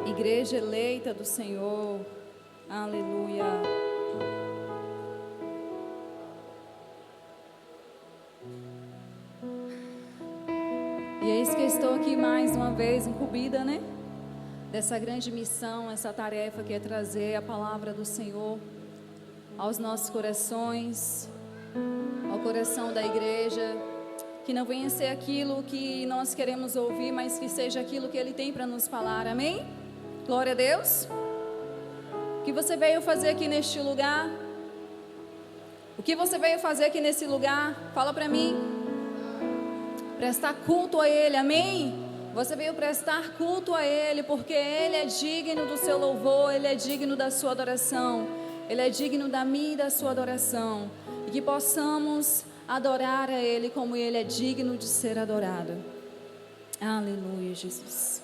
Igreja eleita do Senhor, aleluia. E eis que estou aqui mais uma vez incumbida, né? Dessa grande missão, essa tarefa que é trazer a palavra do Senhor aos nossos corações, ao coração da igreja. Que não venha ser aquilo que nós queremos ouvir, mas que seja aquilo que Ele tem para nos falar, amém? Glória a Deus. O que você veio fazer aqui neste lugar? O que você veio fazer aqui nesse lugar? Fala para mim. Prestar culto a Ele, amém? Você veio prestar culto a Ele, porque Ele é digno do seu louvor, Ele é digno da sua adoração, Ele é digno da minha e da sua adoração. E que possamos adorar a Ele como Ele é digno de ser adorado. Aleluia, Jesus.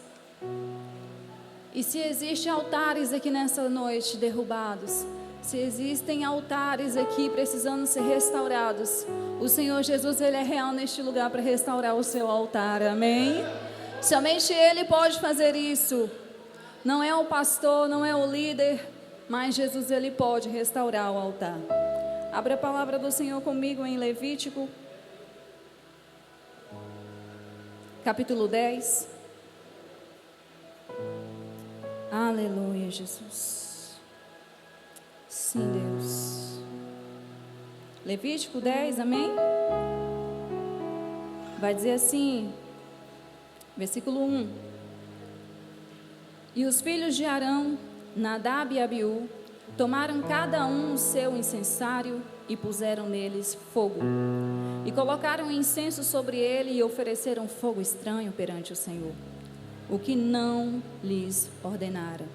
E se existem altares aqui nessa noite derrubados, se existem altares aqui precisando ser restaurados, o Senhor Jesus, Ele é real neste lugar para restaurar o seu altar, amém? Somente Ele pode fazer isso. Não é o pastor, não é o líder, mas Jesus, Ele pode restaurar o altar. Abra a palavra do Senhor comigo em Levítico, capítulo 10. Aleluia, Jesus. Sim, Deus. Levítico 10, amém? Vai dizer assim, versículo 1. E os filhos de Arão, Nadab e Abiú, tomaram cada um o seu incensário e puseram neles fogo. E colocaram incenso sobre ele e ofereceram fogo estranho perante o Senhor, o que não lhes ordenara.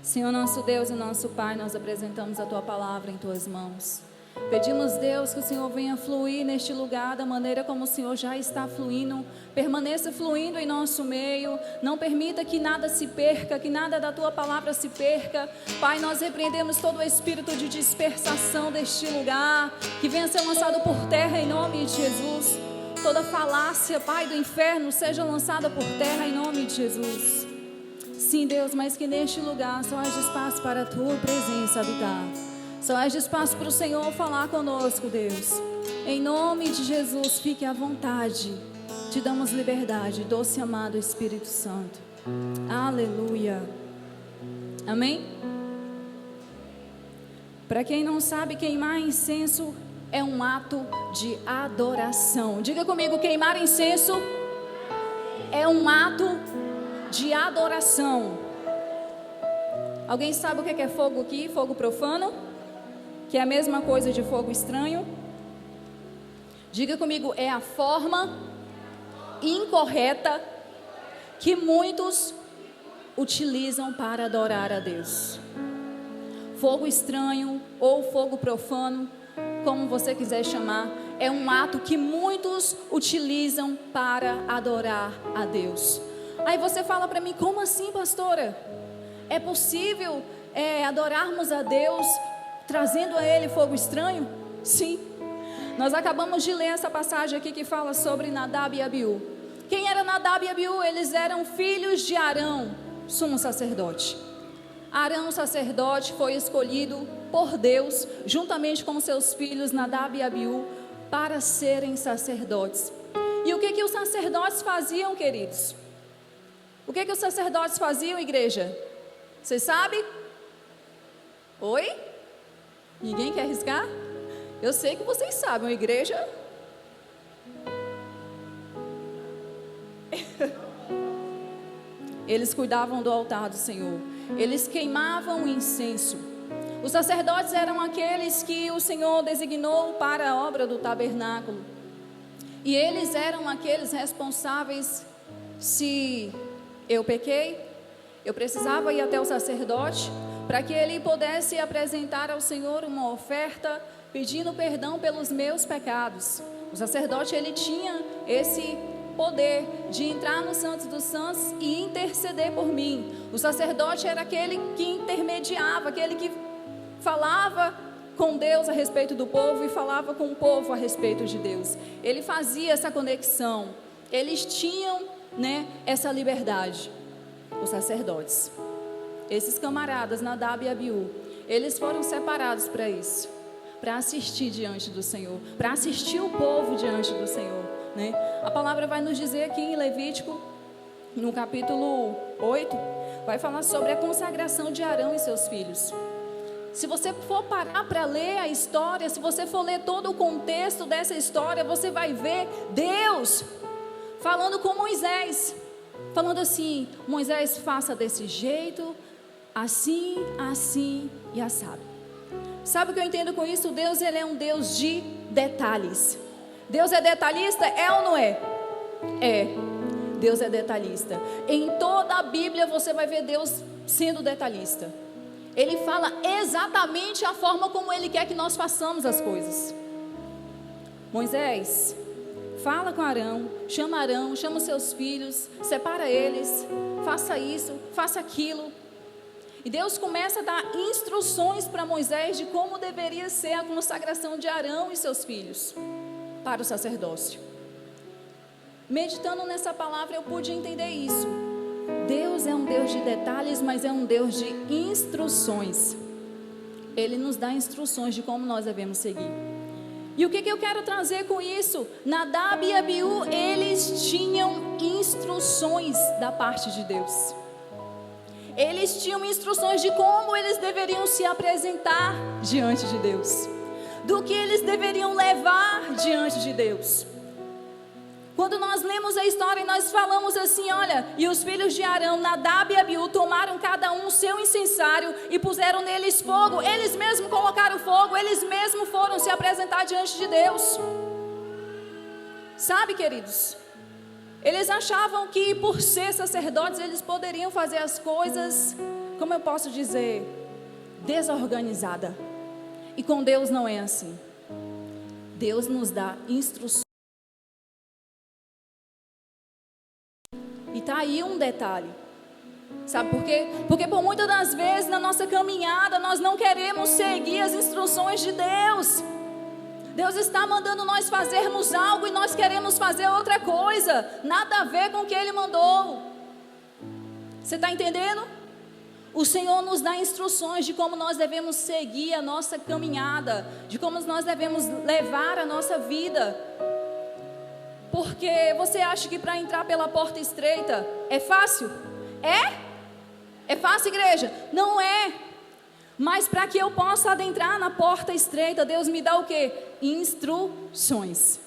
Senhor nosso Deus e nosso Pai, nós apresentamos a Tua palavra em Tuas mãos. Pedimos, Deus, que o Senhor venha fluir neste lugar da maneira como o Senhor já está fluindo. Permaneça fluindo em nosso meio. Não permita que nada se perca, que nada da Tua palavra se perca. Pai, nós repreendemos todo o espírito de dispersação deste lugar, que venha ser lançado por terra em nome de Jesus. Toda falácia, Pai, do inferno seja lançada por terra em nome de Jesus. Sim, Deus, mas que neste lugar só haja espaço para a Tua presença habitar. Só haja espaço para o Senhor falar conosco, Deus. Em nome de Jesus, fique à vontade. Te damos liberdade, doce e amado Espírito Santo. Aleluia. Amém? Para quem não sabe, queimar incenso é um ato de adoração. Diga comigo, queimar incenso é um ato de adoração. Alguém sabe o que é fogo aqui? Fogo profano? Que é a mesma coisa de fogo estranho. Diga comigo, é a forma incorreta que muitos utilizam para adorar a Deus. Fogo estranho ou fogo profano, como você quiser chamar, é um ato que muitos utilizam para adorar a Deus. Aí você fala para mim, como assim, pastora? É possível adorarmos a Deus trazendo a Ele fogo estranho? Sim. Nós acabamos de ler essa passagem aqui que fala sobre Nadab e Abiú. Quem era Nadab e Abiú? Eles eram filhos de Arão, sumo sacerdote. Arão, sacerdote, foi escolhido por Deus, juntamente com seus filhos Nadab e Abiú, para serem sacerdotes. E o que os sacerdotes faziam, queridos? O que os sacerdotes faziam, igreja? Você sabe? Oi? Ninguém quer arriscar? Eu sei que vocês sabem, a igreja. Eles cuidavam do altar do Senhor. Eles queimavam o incenso. Os sacerdotes eram aqueles que o Senhor designou para a obra do tabernáculo. E eles eram aqueles responsáveis. Se eu pequei, eu precisava ir até o sacerdote para que ele pudesse apresentar ao Senhor uma oferta pedindo perdão pelos meus pecados. O sacerdote, ele tinha esse poder de entrar no Santo dos Santos e interceder por mim. O sacerdote era aquele que intermediava, aquele que falava com Deus a respeito do povo e falava com o povo a respeito de Deus. Ele fazia essa conexão. Eles tinham, essa liberdade. os sacerdotes. Esses camaradas, Nadab e Abiú, eles foram separados para isso, para assistir diante do Senhor, para assistir o povo diante do Senhor, né? A palavra vai nos dizer aqui em Levítico, no capítulo 8, vai falar sobre a consagração de Arão e seus filhos. Se você for parar para ler a história, se você for ler todo o contexto dessa história, você vai ver Deus falando com Moisés, falando assim: Moisés, faça desse jeito, assim, assim e assado. Sabe o que eu entendo com isso? Deus, ele é um Deus de detalhes. Deus é detalhista? É ou não é? É. Deus é detalhista. Em toda a Bíblia você vai ver Deus sendo detalhista. Ele fala exatamente a forma como Ele quer que nós façamos as coisas. Moisés, fala com Arão, chama os seus filhos, separa eles, faça isso, faça aquilo. E Deus começa a dar instruções para Moisés de como deveria ser a consagração de Arão e seus filhos para o sacerdócio. Meditando nessa palavra, eu pude entender isso. Deus é um Deus de detalhes, mas é um Deus de instruções. Ele nos dá instruções de como nós devemos seguir. E o que eu quero trazer com isso? Nadab e Abiú, eles tinham instruções da parte de Deus. Eles tinham instruções de como eles deveriam se apresentar diante de Deus, do que eles deveriam levar diante de Deus. Quando nós lemos a história e nós falamos assim, olha, e os filhos de Arão, Nadab e Abiú, tomaram cada um o seu incensário e puseram neles fogo. Eles mesmos colocaram fogo, eles mesmos foram se apresentar diante de Deus. Sabe, queridos, eles achavam que por ser sacerdotes eles poderiam fazer as coisas, como eu posso dizer, desorganizada. E com Deus não é assim. Deus nos dá instruções. E está aí um detalhe. Sabe por quê? Porque por muitas das vezes na nossa caminhada nós não queremos seguir as instruções de Deus. Deus está mandando nós fazermos algo e nós queremos fazer outra coisa, nada a ver com o que Ele mandou. Você está entendendo? O Senhor nos dá instruções de como nós devemos seguir a nossa caminhada, de como nós devemos levar a nossa vida. Porque você acha que para entrar pela porta estreita é fácil? É? É fácil, igreja? Não é. Mas para que eu possa adentrar na porta estreita, Deus me dá o quê? Instruções.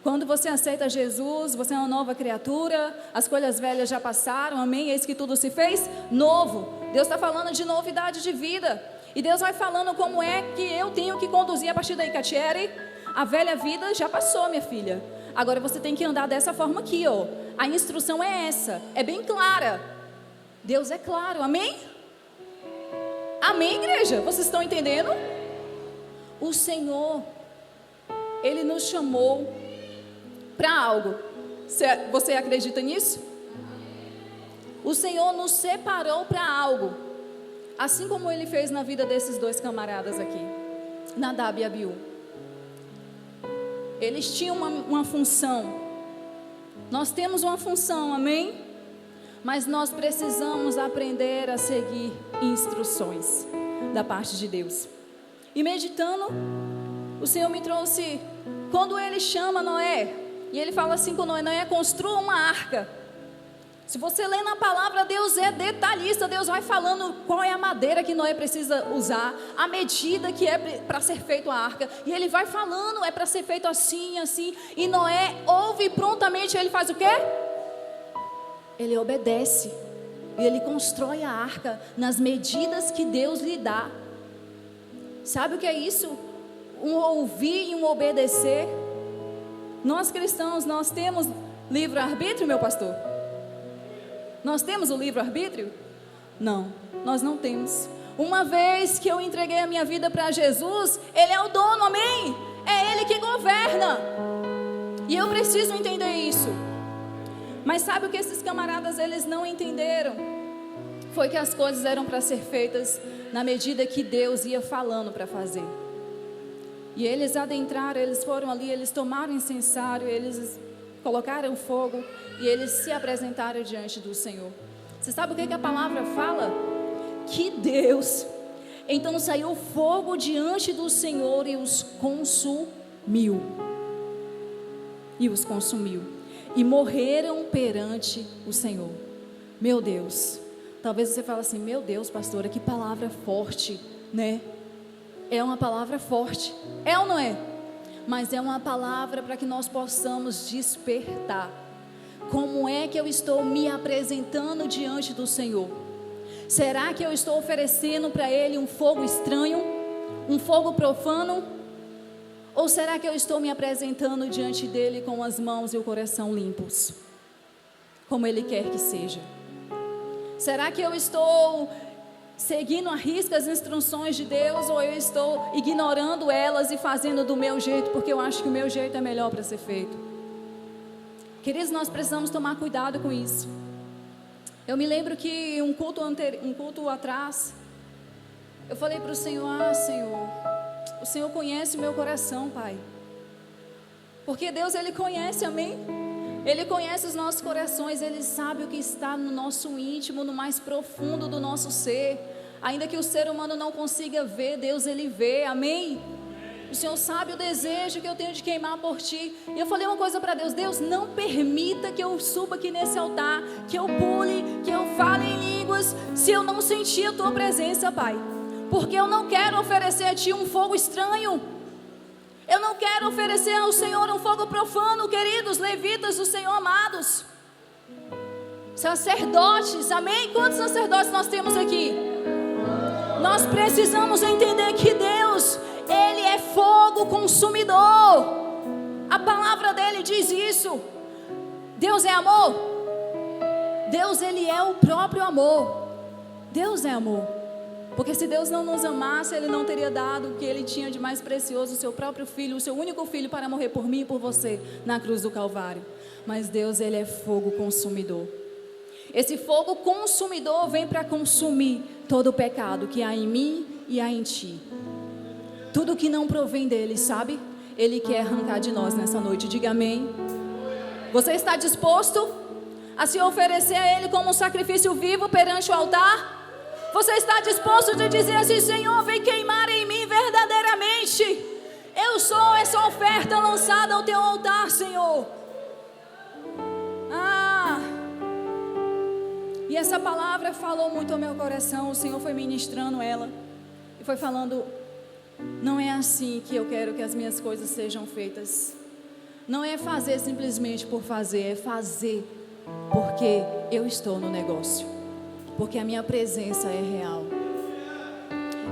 Quando você aceita Jesus, você é uma nova criatura, as coisas velhas já passaram, amém? Eis que tudo se fez novo. Deus está falando de novidade de vida. E Deus vai falando como é que eu tenho que conduzir a partir daí, Catiere. A velha vida já passou, minha filha. Agora você tem que andar dessa forma aqui, ó. A instrução é essa, é bem clara. Deus é claro, amém? Amém, igreja? Vocês estão entendendo? O Senhor, Ele nos chamou para algo. Você acredita nisso? O Senhor nos separou para algo. Assim como Ele fez na vida desses dois camaradas aqui, Nadab e Abiú. Eles tinham uma função. Nós temos uma função, amém? Mas nós precisamos aprender a seguir instruções da parte de Deus. E meditando, o Senhor me trouxe, quando Ele chama Noé, e Ele fala assim com Noé: Noé, construa uma arca. Se você lê na palavra, Deus é detalhista. Deus vai falando qual é a madeira que Noé precisa usar, a medida que é para ser feita a arca. E Ele vai falando, é para ser feito assim, assim. E Noé ouve e prontamente ele faz o quê? Ele obedece. E ele constrói a arca nas medidas que Deus lhe dá. Sabe o que é isso? Um ouvir e um obedecer. Nós cristãos, nós temos livre-arbítrio, meu pastor? Nós temos o livre-arbítrio? Não, nós não temos. Uma vez que eu entreguei a minha vida para Jesus, Ele é o dono, amém? É Ele que governa. E eu preciso entender isso. Mas sabe o que esses camaradas, eles não entenderam? Foi que as coisas eram para ser feitas na medida que Deus ia falando para fazer. E eles adentraram, eles foram ali, eles tomaram o incensário, eles colocaram fogo e eles se apresentaram diante do Senhor. Você sabe o que a palavra fala? Que Deus, então saiu fogo diante do Senhor e os consumiu. E morreram perante o Senhor. Meu Deus. Talvez você fale assim: meu Deus, pastora, que palavra forte, né? É uma palavra forte, é ou não é? Mas é uma palavra para que nós possamos despertar. Como é que eu estou me apresentando diante do Senhor? Será que eu estou oferecendo para Ele um fogo estranho? Um fogo profano? Ou será que eu estou me apresentando diante dEle com as mãos e o coração limpos? Como Ele quer que seja. Será que eu estou seguindo à risca as instruções de Deus, ou eu estou ignorando elas e fazendo do meu jeito, porque eu acho que o meu jeito é melhor para ser feito? Queridos, nós precisamos tomar cuidado com isso. Eu me lembro que um culto atrás, eu falei para o Senhor: Senhor, o Senhor conhece o meu coração, Pai. Porque Deus, Ele conhece, amém? Ele conhece os nossos corações, Ele sabe o que está no nosso íntimo, no mais profundo do nosso ser. Ainda que o ser humano não consiga ver, Deus, Ele vê, amém? O Senhor sabe o desejo que eu tenho de queimar por Ti. E eu falei uma coisa para Deus: Deus, não permita que eu suba aqui nesse altar, que eu pule, que eu fale em línguas, se eu não sentir a Tua presença, Pai. Porque eu não quero oferecer a Ti um fogo estranho. Eu não quero oferecer ao Senhor um fogo profano, queridos levitas do Senhor amados. Sacerdotes, amém? Quantos sacerdotes nós temos aqui? Nós precisamos entender que Deus, Ele é fogo consumidor. A palavra dEle diz isso. Deus é amor. Deus, Ele é o próprio amor. Deus é amor. Porque se Deus não nos amasse, Ele não teria dado o que Ele tinha de mais precioso, o seu próprio filho, o seu único filho, para morrer por mim e por você na cruz do Calvário. Mas Deus, Ele é fogo consumidor. Esse fogo consumidor vem para consumir todo o pecado que há em mim e há em ti. Tudo que não provém dEle, sabe? Ele quer arrancar de nós nessa noite. Diga amém. Você está disposto a se oferecer a Ele como um sacrifício vivo perante o altar? Você está disposto a dizer assim: Senhor, vem queimar em mim verdadeiramente. Eu sou essa oferta lançada ao Teu altar, Senhor. E essa palavra falou muito ao meu coração. O Senhor foi ministrando ela e foi falando: não é assim que eu quero que as minhas coisas sejam feitas. Não é fazer simplesmente por fazer, é fazer porque eu estou no negócio. Porque a minha presença é real.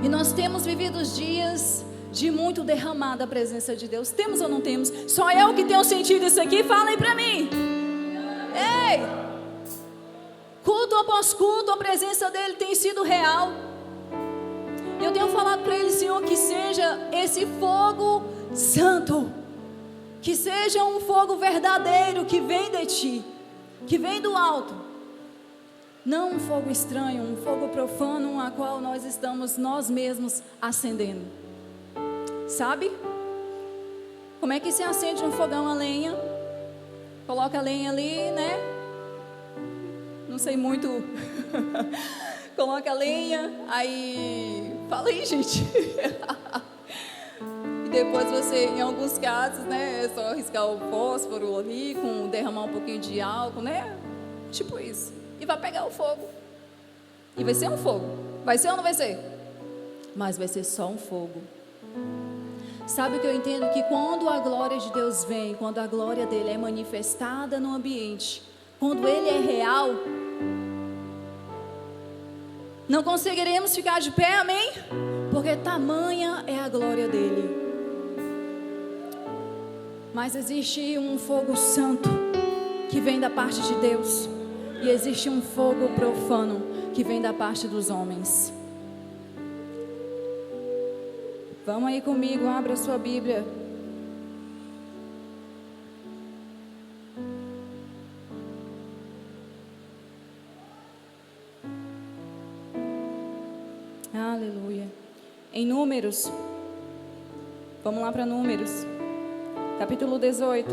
E nós temos vivido os dias de muito derramar da presença de Deus. Temos ou não temos? Só eu que tenho sentido isso aqui? Falem para mim. Ei! Culto após culto, a presença dEle tem sido real. Eu tenho falado para Ele: Senhor, que seja esse fogo santo, que seja um fogo verdadeiro que vem de Ti, que vem do alto. Não um fogo estranho, um fogo profano, a qual nós estamos nós mesmos acendendo. Sabe? Como é que se acende um fogão a lenha? Coloca a lenha ali, né? Não sei muito. Coloca a lenha, aí... Fala aí, gente. E depois você, em alguns casos, né? É só riscar o fósforo ali, derramar um pouquinho de álcool, né? Tipo isso. E vai pegar o fogo. E vai ser um fogo. Vai ser ou não vai ser? Mas vai ser só um fogo. Sabe o que eu entendo? Que quando a glória de Deus vem, quando a glória dEle é manifestada no ambiente, quando Ele é real, não conseguiremos ficar de pé, amém? Porque tamanha é a glória dEle. Mas existe um fogo santo que vem da parte de Deus. E existe um fogo profano que vem da parte dos homens. Vamos aí comigo, abra a sua Bíblia. Aleluia. Em Números, vamos lá para Números, capítulo 18.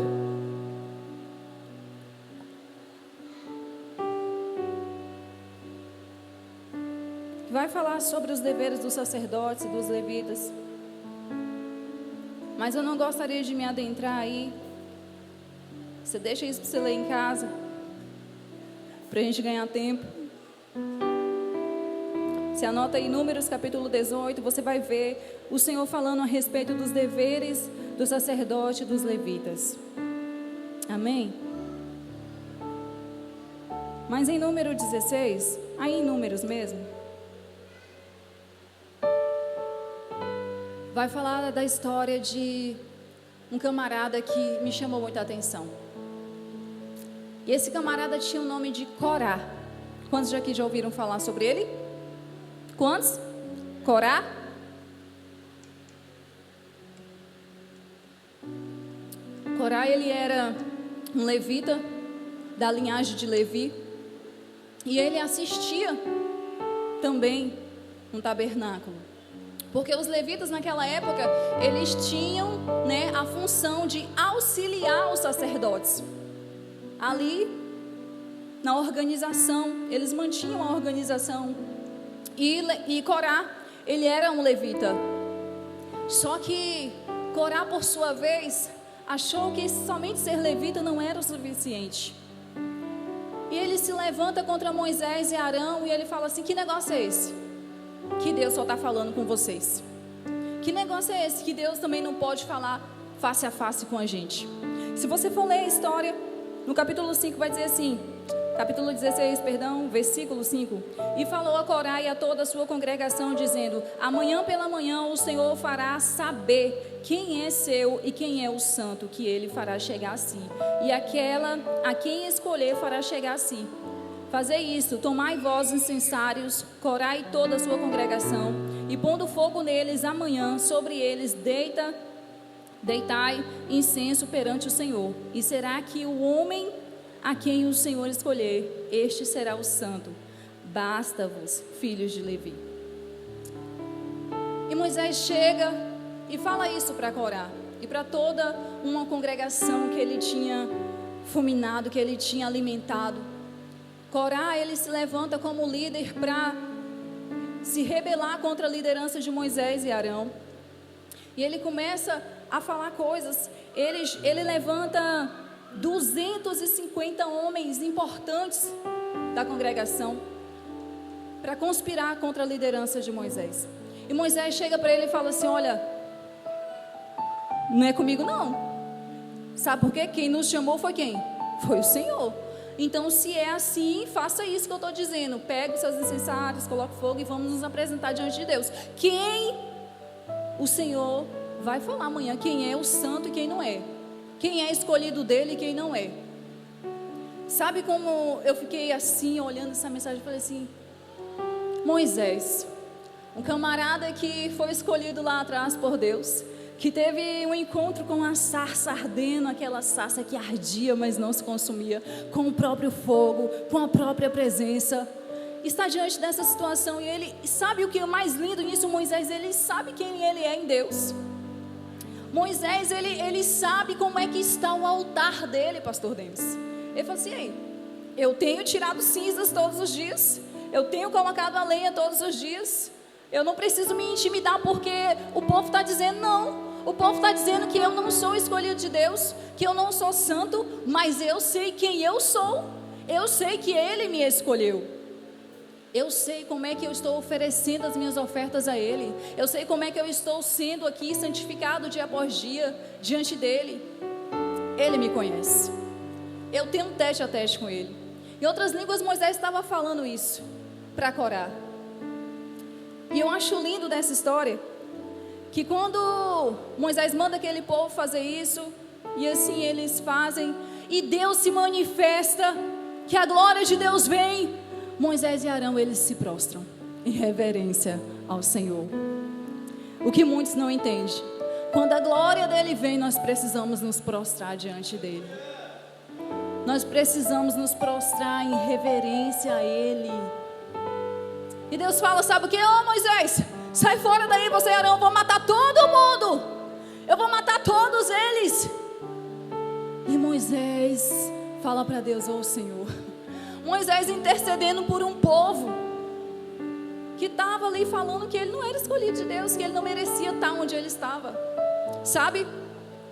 vai falar sobre os deveres dos sacerdotes e dos levitas. Mas eu não gostaria de me adentrar aí. Você deixa isso para você ler em casa, para a gente ganhar tempo. Você anota aí Números capítulo 18, você vai ver o Senhor falando a respeito dos deveres do sacerdote e dos levitas. Amém? Mas em Número 16, aí em Números mesmo, vai falar da história de um camarada que me chamou muita atenção. E esse camarada tinha o nome de Corá. Quantos aqui já ouviram falar sobre ele? Quantos? Corá? Corá, ele era um levita da linhagem de Levi. E ele assistia também um tabernáculo. Porque os levitas naquela época, eles tinham, a função de auxiliar os sacerdotes. Ali, na organização, eles mantinham a organização. E Corá, ele era um levita. Só que Corá, por sua vez, achou que somente ser levita não era o suficiente. E ele se levanta contra Moisés e Arão e ele fala assim: que negócio é esse? Que Deus só está falando com vocês. Que negócio é esse? Que Deus também não pode falar face a face com a gente. Se você for ler a história, no capítulo 5 vai dizer assim, capítulo 16, versículo 5. E falou a Corá e a toda a sua congregação, dizendo: amanhã pela manhã o Senhor fará saber quem é seu e quem é o santo, que ele fará chegar a si. E aquela a quem escolher fará chegar a si. Fazei isto, tomai vós incensários, Corá e toda a sua congregação, e pondo fogo neles amanhã, sobre eles deitai incenso perante o Senhor. E será que o homem a quem o Senhor escolher, este será o santo. Basta-vos, filhos de Levi. E Moisés chega e fala isso para Corá e para toda uma congregação que ele tinha fulminado, que ele tinha alimentado. Corá, ele se levanta como líder para se rebelar contra a liderança de Moisés e Arão. E ele começa a falar coisas. Ele levanta 250 homens importantes da congregação para conspirar contra a liderança de Moisés. E Moisés chega para ele e fala assim: olha, não é comigo não. Sabe por quê? Quem nos chamou foi quem? Foi o Senhor. Então, se é assim, faça isso que eu estou dizendo. Pega os seus incensários, coloque fogo e vamos nos apresentar diante de Deus. Quem o Senhor vai falar amanhã, quem é o santo e quem não é. Quem é escolhido dele e quem não é. Sabe como eu fiquei assim, olhando essa mensagem, e falei assim: Moisés, um camarada que foi escolhido lá atrás por Deus, que teve um encontro com a sarça ardendo, aquela sarça que ardia, mas não se consumia, com o próprio fogo, com a própria presença, está diante dessa situação. E ele sabe o que é mais lindo nisso. Moisés, ele sabe quem ele é em Deus. Moisés, ele sabe como é que está o altar dele, pastor Denis. Ele falou assim: ei, eu tenho tirado cinzas todos os dias, eu tenho colocado a lenha todos os dias, eu não preciso me intimidar porque o povo está dizendo não. O povo está dizendo que eu não sou escolhido de Deus, que eu não sou santo, mas eu sei quem eu sou. Eu sei que Ele me escolheu. Eu sei como é que eu estou oferecendo as minhas ofertas a Ele. Eu sei como é que eu estou sendo aqui santificado dia após dia diante dEle. Ele me conhece. Eu tenho um teste a teste com Ele. Em outras línguas, Moisés estava falando isso para Corá. E eu acho lindo dessa história que quando Moisés manda aquele povo fazer isso, e assim eles fazem, e Deus se manifesta, que a glória de Deus vem, Moisés e Arão, eles se prostram em reverência ao Senhor. O que muitos não entendem: quando a glória dele vem, nós precisamos nos prostrar diante dele. Nós precisamos nos prostrar em reverência a Ele. E Deus fala: sabe o que? Ô Moisés, sai fora daí, você e Arão, eu vou matar todo mundo. Eu vou matar todos eles. E Moisés fala para Deus: ô Senhor. Moisés intercedendo por um povo que que estava ali falando que ele não era escolhido de Deus, que ele não merecia estar onde ele estava. Sabe,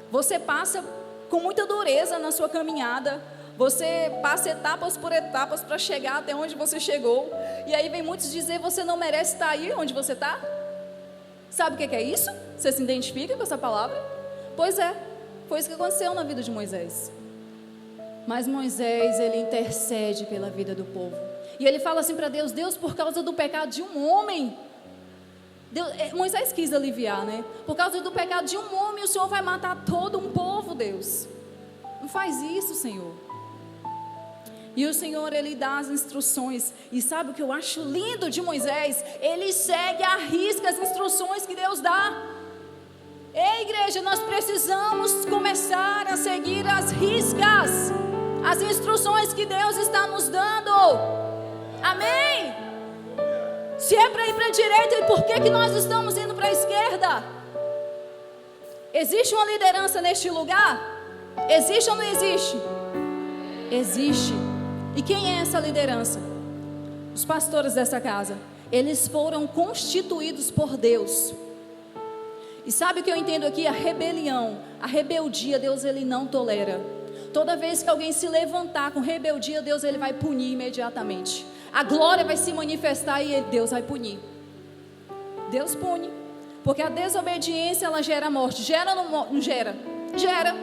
você passa com muita dureza na sua caminhada, você passa etapas por etapas para chegar até onde você chegou, e aí vem muitos dizer: você não merece estar aí onde você está. Sabe o que é isso? Você se identifica com essa palavra? Pois é, foi isso que aconteceu na vida de Moisés. Mas Moisés, ele intercede pela vida do povo, e ele fala assim para Deus: Deus, por causa do pecado de um homem, Moisés quis aliviar, né? Por causa do pecado de um homem, o Senhor vai matar todo um povo, Deus. Não faz isso, Senhor. E o Senhor, ele dá as instruções. E sabe o que eu acho lindo de Moisés? Ele segue à risca as instruções que Deus dá. Ei, igreja, nós precisamos começar a seguir as riscas, as instruções que Deus está nos dando. Amém? Se é para ir para a direita, e por que nós estamos indo para a esquerda? Existe uma liderança neste lugar? Existe ou não existe? Existe. E quem é essa liderança? Os pastores dessa casa. Eles foram constituídos por Deus. E sabe o que eu entendo aqui? A rebelião, a rebeldia, Deus ele não tolera. Toda vez que alguém se levantar com rebeldia, Deus ele vai punir imediatamente. A glória vai se manifestar e Deus vai punir. Deus pune. Porque a desobediência, ela gera morte. Gera ou não gera? Gera.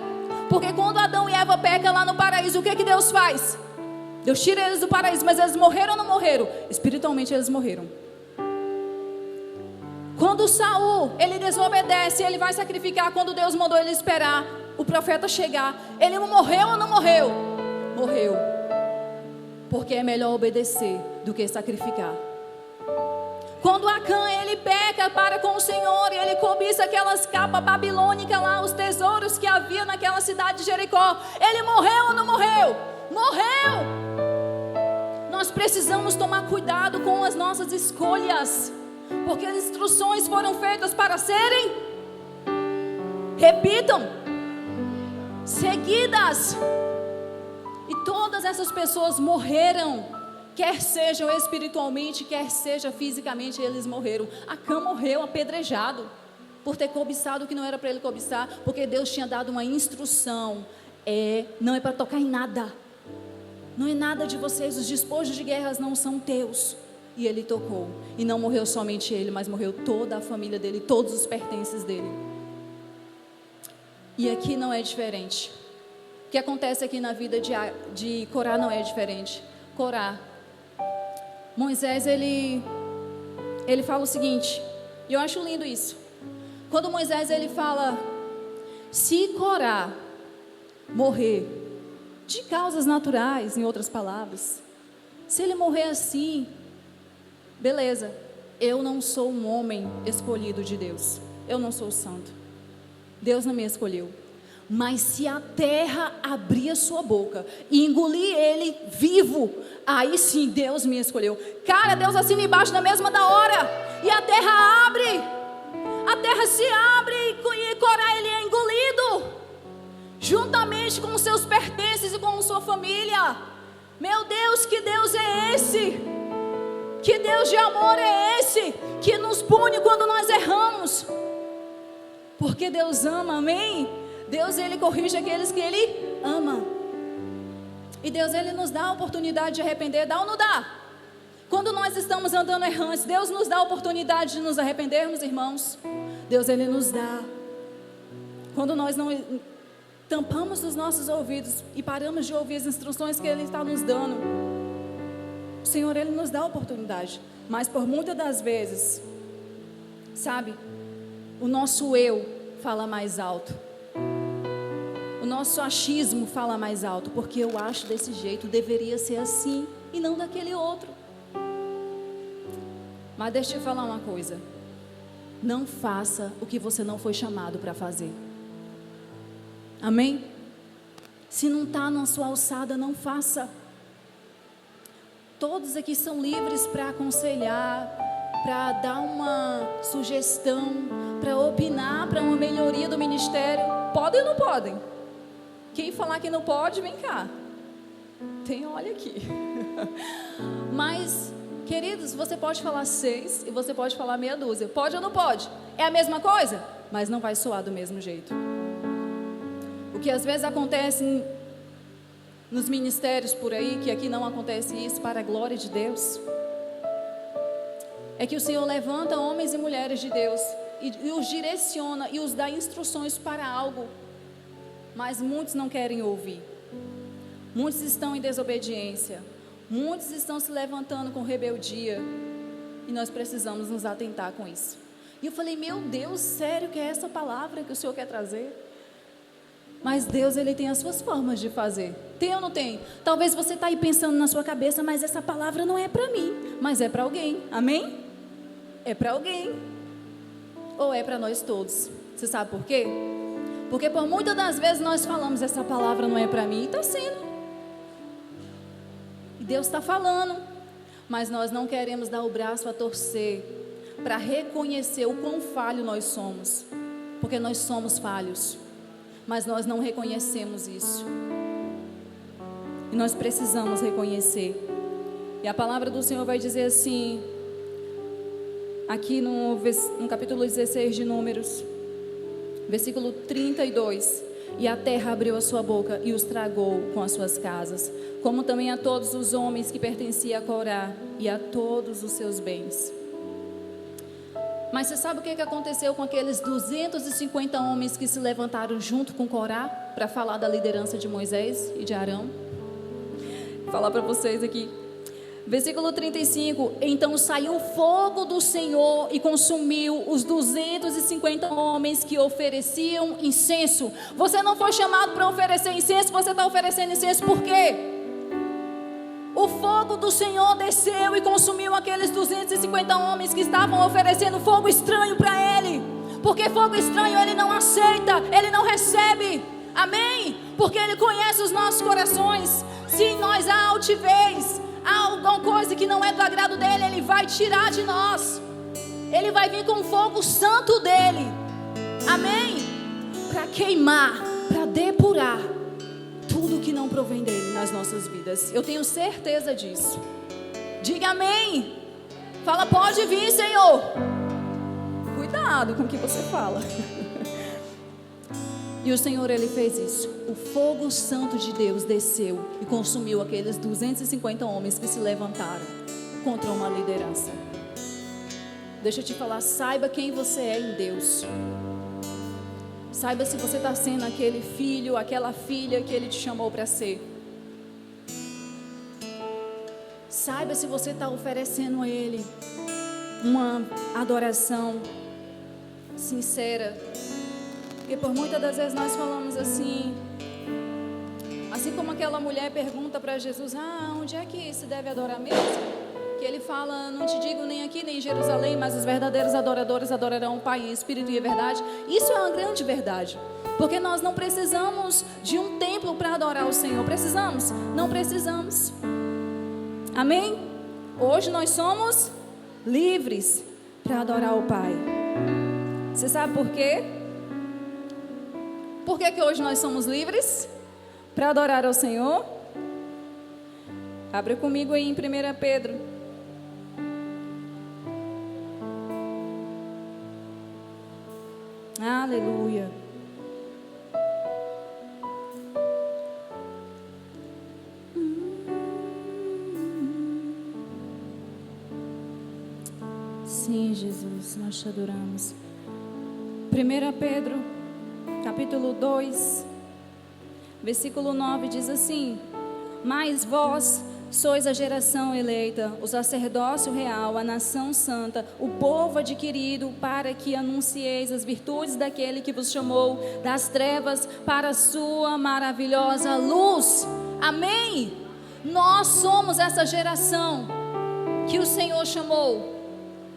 Porque quando Adão e Eva pecam lá no paraíso, o que Deus faz? Deus tira eles do paraíso, mas eles morreram ou não morreram? Espiritualmente eles morreram. Quando Saul, ele desobedece, ele vai sacrificar quando Deus mandou ele esperar o profeta chegar. Ele morreu ou não morreu? Morreu. Porque é melhor obedecer do que sacrificar. Quando Acã, ele peca para com o Senhor e ele cobiça aquelas capas babilônicas lá, os tesouros que havia naquela cidade de Jericó, ele morreu ou não morreu? Morreu. Nós precisamos tomar cuidado com as nossas escolhas, porque as instruções foram feitas para serem, repitam, seguidas. E todas essas pessoas morreram, quer sejam espiritualmente, quer seja fisicamente, eles morreram. Acã morreu apedrejado por ter cobiçado o que não era para ele cobiçar, porque Deus tinha dado uma instrução. Não é para tocar em nada. Não é nada de vocês, os despojos de guerras não são teus. E ele tocou, e não morreu somente ele, mas morreu toda a família dele, todos os pertences dele. E aqui não é diferente. O que acontece aqui na vida de Corá não é diferente. Corá, Moisés, ele fala o seguinte, e eu acho lindo isso. Quando Moisés, ele fala: se Corá morrer de causas naturais, em outras palavras, se ele morrer assim, beleza, eu não sou um homem escolhido de Deus, eu não sou santo, Deus não me escolheu. Mas se a terra abrir a sua boca e engolir ele vivo, aí sim Deus me escolheu. Cara, Deus assina embaixo na mesma da hora, e a terra abre, a terra se abre, e Corá, ele é engolido, juntamente com os seus pertences e com sua família. Meu Deus, que Deus é esse? Que Deus de amor é esse? Que nos pune quando nós erramos. Porque Deus ama, amém? Deus, ele corrige aqueles que ele ama. E Deus, ele nos dá a oportunidade de arrepender, dá ou não dá? Quando nós estamos andando errantes, Deus nos dá a oportunidade de nos arrependermos, irmãos. Deus, ele nos dá. Quando nós não tampamos os nossos ouvidos e paramos de ouvir as instruções que ele está nos dando, o Senhor, ele nos dá a oportunidade. Mas por muitas das vezes, sabe, o nosso eu fala mais alto. O nosso achismo fala mais alto, porque eu acho desse jeito, deveria ser assim e não daquele outro. Mas deixa eu te falar uma coisa: não faça o que você não foi chamado para fazer. Amém? Se não está na sua alçada, não faça. Todos aqui são livres para aconselhar, para dar uma sugestão, para opinar para uma melhoria do ministério. Podem ou não podem? Quem falar que não pode, vem cá. Tem olha aqui. Mas Queridos, você pode falar 6 e você pode falar meia dúzia. Pode ou não pode? É a mesma coisa, mas não vai soar do mesmo jeito. O que às vezes acontece nos ministérios por aí, que aqui não acontece isso, para a glória de Deus, é que o Senhor levanta homens e mulheres de Deus e os direciona e os dá instruções para algo, mas muitos não querem ouvir. Muitos estão em desobediência, muitos estão se levantando com rebeldia, e nós precisamos nos atentar com isso. E eu falei, meu Deus, sério que é essa palavra que o Senhor quer trazer? Mas Deus, Ele tem as suas formas de fazer. Tem ou não tem? Talvez você está aí pensando na sua cabeça, mas essa palavra não é para mim, mas é para alguém, amém? É para alguém, ou é para nós todos. Você sabe por quê? Porque por muitas das vezes nós falamos, essa palavra não é para mim, e está sendo. E Deus está falando, mas nós não queremos dar o braço a torcer, para reconhecer o quão falho nós somos, porque nós somos falhos, mas nós não reconhecemos isso, e nós precisamos reconhecer. E a palavra do Senhor vai dizer assim, aqui no capítulo 16 de Números, versículo 32, e a terra abriu a sua boca e os tragou com as suas casas, como também a todos os homens que pertenciam a Corá e a todos os seus bens. Mas você sabe o que aconteceu com aqueles 250 homens que se levantaram junto com Corá para falar da liderança de Moisés e de Arão? Vou falar para vocês aqui. Versículo 35, então saiu fogo do Senhor e consumiu os 250 homens que ofereciam incenso. Você não foi chamado para oferecer incenso, você está oferecendo incenso por quê? O fogo do Senhor desceu e consumiu aqueles 250 homens que estavam oferecendo fogo estranho para Ele. Porque fogo estranho Ele não aceita, Ele não recebe. Amém? Porque Ele conhece os nossos corações. Se em nós há altivez, há alguma coisa que não é do agrado dEle, Ele vai tirar de nós. Ele vai vir com o fogo santo dEle. Amém? Para queimar, para depurar tudo que não provém dEle nas nossas vidas. Eu tenho certeza disso. Diga amém. Fala, pode vir, Senhor. Cuidado com o que você fala. E o Senhor, Ele fez isso. O fogo santo de Deus desceu e consumiu aqueles 250 homens que se levantaram contra uma liderança. Deixa eu te falar, saiba quem você é em Deus. Saiba se você está sendo aquele filho, aquela filha que Ele te chamou para ser. Saiba se você está oferecendo a Ele uma adoração sincera. Porque por muitas das vezes nós falamos assim como aquela mulher pergunta para Jesus, onde é que se deve adorar mesmo? Que Ele fala, não te digo nem aqui nem em Jerusalém, mas os verdadeiros adoradores adorarão o Pai em espírito e em verdade. Isso é uma grande verdade, porque nós não precisamos de um templo para adorar o Senhor. Precisamos? Não precisamos. Amém? Hoje nós somos livres para adorar o Pai. Você sabe por quê? Por que hoje nós somos livres para adorar ao Senhor? Abre comigo aí em 1 Pedro. Aleluia. Sim, Jesus, nós te adoramos. 1 Pedro, capítulo 2, versículo 9 diz assim: mas vós sois a geração eleita, o sacerdócio real, a nação santa, o povo adquirido, para que anuncieis as virtudes daquele que vos chamou das trevas para a sua maravilhosa luz. Amém? Nós somos essa geração que o Senhor chamou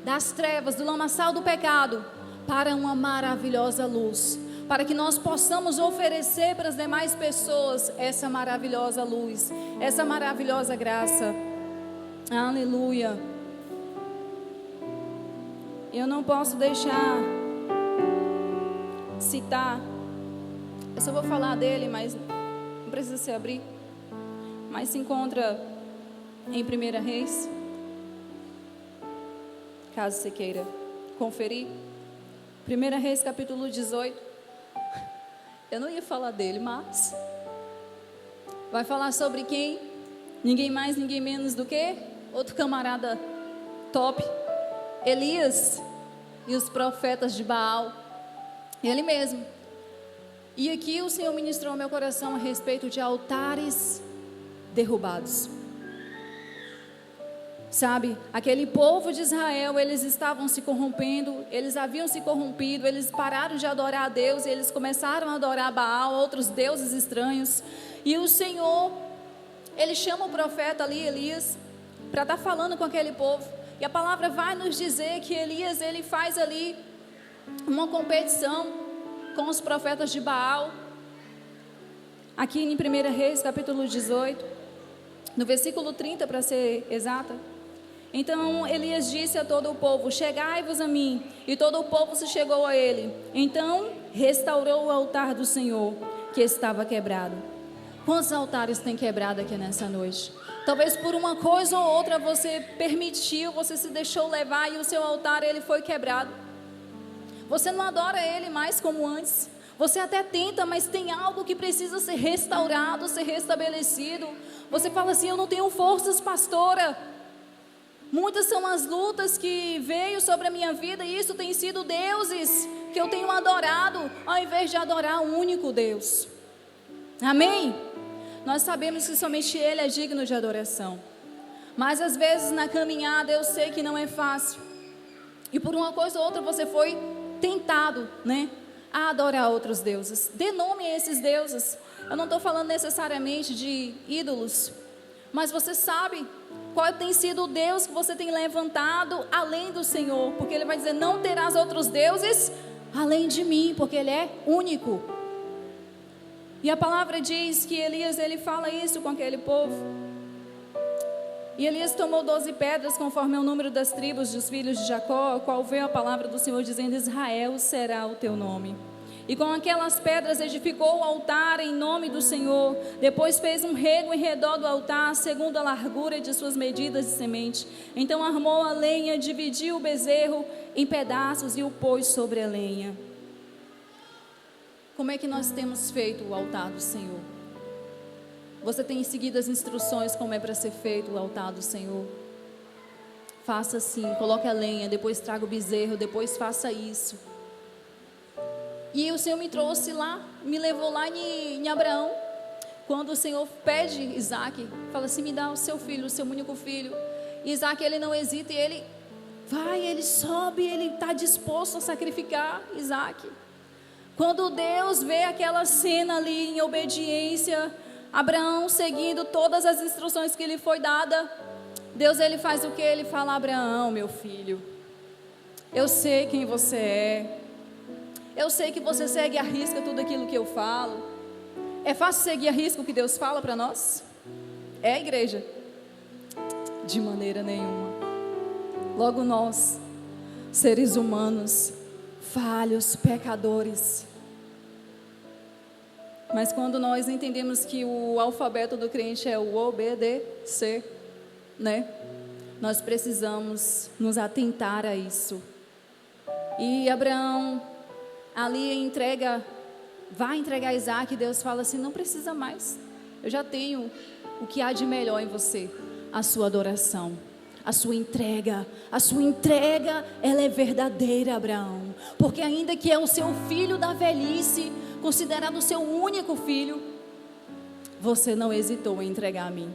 das trevas, do lamaçal do pecado, para uma maravilhosa luz, para que nós possamos oferecer para as demais pessoas essa maravilhosa luz, essa maravilhosa graça. Aleluia. Eu não posso deixar citar, eu só vou falar dele, mas não precisa se abrir, mas se encontra em 1 Reis, caso você queira conferir. 1 Reis capítulo 18. Eu não ia falar dele, mas vai falar sobre quem? Ninguém mais, ninguém menos do que outro camarada top, Elias e os profetas de Baal, ele mesmo. E aqui o Senhor ministrou ao meu coração a respeito de altares derrubados. Sabe, aquele povo de Israel, eles estavam se corrompendo, eles haviam se corrompido, eles pararam de adorar a Deus e eles começaram a adorar Baal, outros deuses estranhos. E o Senhor, Ele chama o profeta ali, Elias, para estar falando com aquele povo. E a palavra vai nos dizer que Elias, ele faz ali uma competição com os profetas de Baal. Aqui em 1 Reis, capítulo 18, no versículo 30, para ser exata. Então Elias disse a todo o povo: chegai-vos a mim. E todo o povo se chegou a ele. Então restaurou o altar do Senhor, que estava quebrado. Quantos altares tem quebrado aqui nessa noite? Talvez por uma coisa ou outra você permitiu, você se deixou levar e o seu altar, ele foi quebrado. Você não adora ele mais como antes. Você até tenta, mas tem algo que precisa ser restaurado, ser restabelecido. Você fala assim: eu não tenho forças, pastora. Muitas são as lutas que veio sobre a minha vida e isso tem sido deuses que eu tenho adorado, ao invés de adorar o único Deus. Amém? Nós sabemos que somente Ele é digno de adoração. Mas às vezes na caminhada eu sei que não é fácil. E por uma coisa ou outra você foi tentado, né, a adorar outros deuses. Dê nome a esses deuses. Eu não estou falando necessariamente de ídolos, mas você sabe qual tem sido o Deus que você tem levantado além do Senhor. Porque Ele vai dizer: não terás outros deuses além de mim, porque Ele é único. E a palavra diz que Elias, ele fala isso com aquele povo. E Elias tomou 12 pedras, conforme é o número das tribos dos filhos de Jacó, ao qual veio a palavra do Senhor dizendo: Israel será o teu nome. E com aquelas pedras edificou o altar em nome do Senhor. Depois fez um rego em redor do altar, segundo a largura de suas medidas de semente. Então armou a lenha, dividiu o bezerro em pedaços e o pôs sobre a lenha. Como é que nós temos feito o altar do Senhor? Você tem seguido as instruções como é para ser feito o altar do Senhor? Faça assim, coloque a lenha, depois traga o bezerro, depois faça isso. E o Senhor me trouxe lá, me levou lá em Abraão, quando o Senhor pede Isaac, fala assim: me dá o seu filho, o seu único filho. E Isaac, ele não hesita e ele vai, ele sobe, ele está disposto a sacrificar Isaac. Quando Deus vê aquela cena ali em obediência, Abraão seguindo todas as instruções que lhe foi dada, Deus, ele faz o que? Ele fala: Abraão, meu filho, eu sei quem você é. Eu sei que você segue à risca tudo aquilo que eu falo. É fácil seguir à risca o que Deus fala para nós? É, igreja? De maneira nenhuma. Logo nós, seres humanos, falhos, pecadores. Mas quando nós entendemos que o alfabeto do crente é o obedecer, né? Nós precisamos nos atentar a isso. E Abraão ali vai entregar Isaac, e Deus fala assim: não precisa mais, eu já tenho o que há de melhor em você, a sua adoração, a sua entrega, ela é verdadeira, Abraão, porque ainda que é o seu filho da velhice, considerado o seu único filho, você não hesitou em entregar a mim.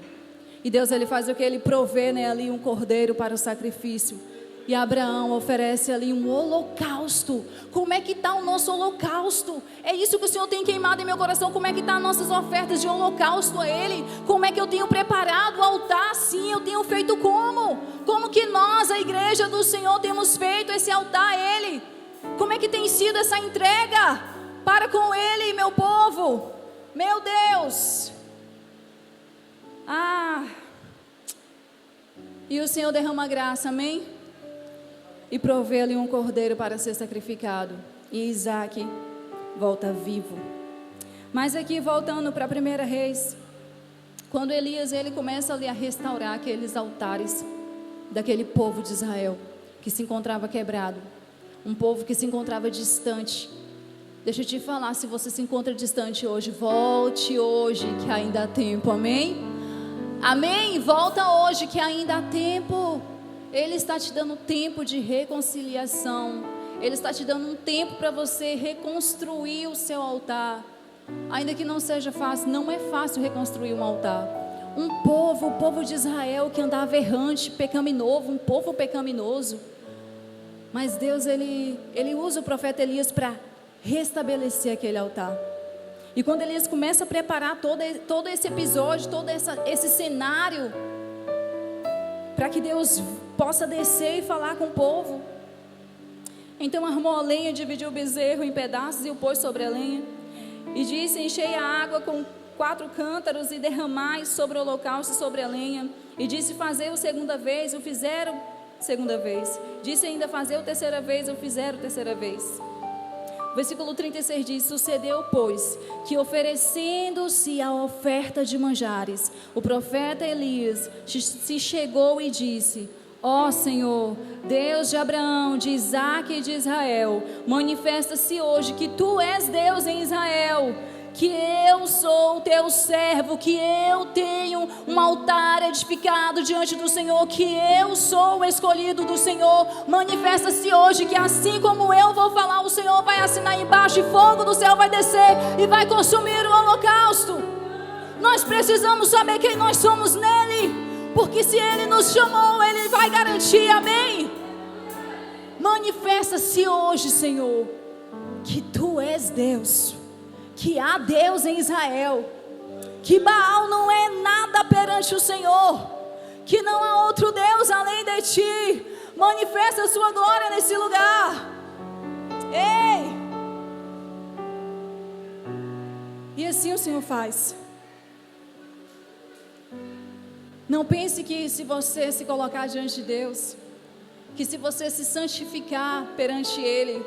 E Deus, ele faz o que? Ele provê, né, ali um cordeiro para o sacrifício. E Abraão oferece ali um holocausto. Como é que está o nosso holocausto? É isso que o Senhor tem queimado em meu coração. Como é que estão as nossas ofertas de holocausto a Ele? Como é que eu tenho preparado o altar? Sim, eu tenho feito como? Como que nós, a igreja do Senhor, temos feito esse altar a Ele? Como é que tem sido essa entrega para com Ele, meu povo? Meu Deus! E o Senhor derrama graça, amém? E provê ali um cordeiro para ser sacrificado. E Isaac volta vivo. Mas aqui, voltando para a 1 Reis, quando Elias, ele começa ali a restaurar aqueles altares daquele povo de Israel. que se encontrava quebrado, um povo que se encontrava distante. Deixa eu te falar, se você se encontra distante hoje, volte hoje que ainda há tempo, amém? Amém? Volta hoje que ainda há tempo. Ele está te dando tempo de reconciliação. Ele está te dando um tempo para você reconstruir o seu altar. Ainda que não seja fácil, não é fácil reconstruir um altar. O povo de Israel que andava errante, pecaminoso, um povo pecaminoso. Mas Deus, ele usa o profeta Elias para restabelecer aquele altar. E quando Elias começa a preparar todo esse episódio, todo esse cenário, para que Deus possa descer e falar com o povo. Então armou a lenha, dividiu o bezerro em pedaços e o pôs sobre a lenha. E disse: enchei a água com 4 cântaros e derramai sobre o holocausto e sobre a lenha. E disse: fazei-o segunda vez, o fizeram segunda vez. Disse ainda: fazei-o terceira vez, o fizeram terceira vez. Versículo 36 diz: sucedeu, pois, que oferecendo-se a oferta de manjares, o profeta Elias se chegou e disse: ó Senhor, Deus de Abraão, de Isaque e de Israel, manifesta-se hoje que tu és Deus em Israel, que eu sou o teu servo, que eu tenho um altar edificado diante do Senhor, que eu sou o escolhido do Senhor. Manifesta-se hoje que assim como eu vou falar, o Senhor vai assinar embaixo e fogo do céu vai descer e vai consumir o holocausto. Nós precisamos saber quem nós somos nele, porque se Ele nos chamou, Ele vai garantir, amém? Manifesta-se hoje, Senhor, que Tu és Deus, que há Deus em Israel, que Baal não é nada perante o Senhor, que não há outro Deus além de Ti. Manifesta a Sua glória nesse lugar. Ei! E assim o Senhor faz. Não pense que se você se colocar diante de Deus, que se você se santificar perante Ele,